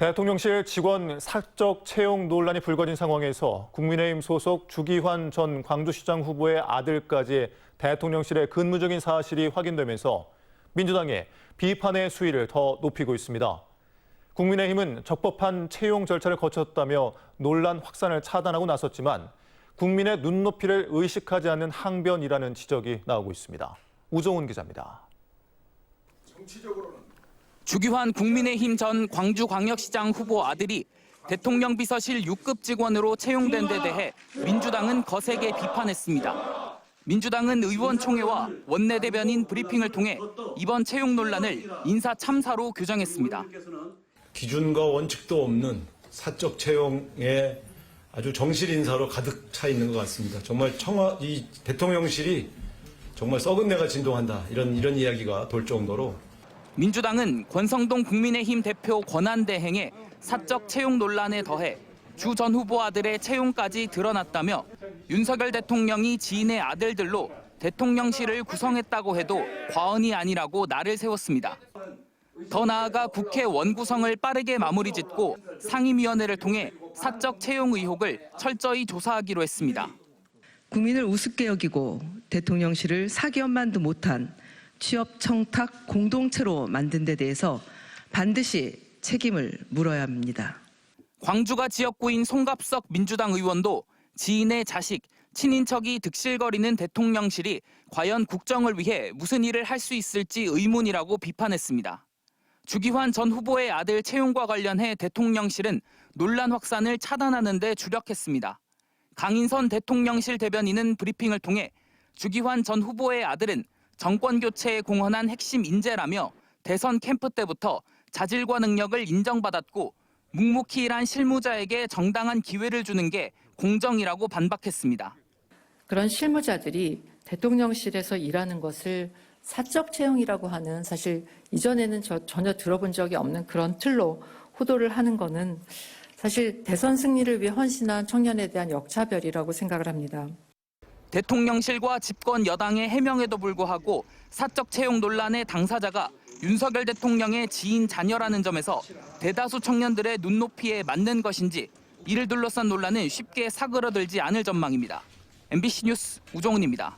대통령실 직원 사적 채용 논란이 불거진 상황에서 국민의힘 소속 주기환 전 광주시장 후보의 아들까지 대통령실의 근무적인 사실이 확인되면서 민주당의 비판의 수위를 더 높이고 있습니다. 국민의힘은 적법한 채용 절차를 거쳤다며 논란 확산을 차단하고 나섰지만 국민의 눈높이를 의식하지 않는 항변이라는 지적이 나오고 있습니다. 우종훈 기자입니다. 주기환 국민의힘 전 광주광역시장 후보 아들이 대통령 비서실 6급 직원으로 채용된 데 대해 민주당은 거세게 비판했습니다. 민주당은 의원총회와 원내대변인 브리핑을 통해 이번 채용 논란을 인사참사로 규정했습니다. 기준과 원칙도 없는 사적 채용에 아주 정실 인사로 가득 차 있는 것 같습니다. 정말 이 대통령실이 정말 썩은 내가 진동한다 이런 이야기가 돌 정도로. 민주당은 권성동 국민의힘 대표 권한대행의 사적 채용 논란에 더해 주 전 후보 아들의 채용까지 드러났다며 윤석열 대통령이 지인의 아들들로 대통령실을 구성했다고 해도 과언이 아니라고 날을 세웠습니다. 더 나아가 국회 원구성을 빠르게 마무리 짓고 상임위원회를 통해 사적 채용 의혹을 철저히 조사하기로 했습니다. 국민을 우습게 여기고 대통령실을 사기업만도 못한 취업 청탁 공동체로 만든 데 대해서 반드시 책임을 물어야 합니다. 광주가 지역구인 송갑석 민주당 의원도 지인의 자식, 친인척이 득실거리는 대통령실이 과연 국정을 위해 무슨 일을 할 수 있을지 의문이라고 비판했습니다. 주기환 전 후보의 아들 채용과 관련해 대통령실은 논란 확산을 차단하는 데 주력했습니다. 강인선 대통령실 대변인은 브리핑을 통해 주기환 전 후보의 아들은 정권 교체에 공헌한 핵심 인재라며 대선 캠프 때부터 자질과 능력을 인정받았고 묵묵히 일한 실무자에게 정당한 기회를 주는 게 공정이라고 반박했습니다. 그런 실무자들이 대통령실에서 일하는 것을 사적 채용이라고 하는, 사실 이전에는 전혀 들어본 적이 없는 그런 틀로 호도를 하는 거는 사실 대선 승리를 위해 헌신한 청년에 대한 역차별이라고 생각을 합니다. 대통령실과 집권 여당의 해명에도 불구하고 사적 채용 논란의 당사자가 윤석열 대통령의 지인 자녀라는 점에서 대다수 청년들의 눈높이에 맞는 것인지 이를 둘러싼 논란은 쉽게 사그러들지 않을 전망입니다. MBC 뉴스 우종훈입니다.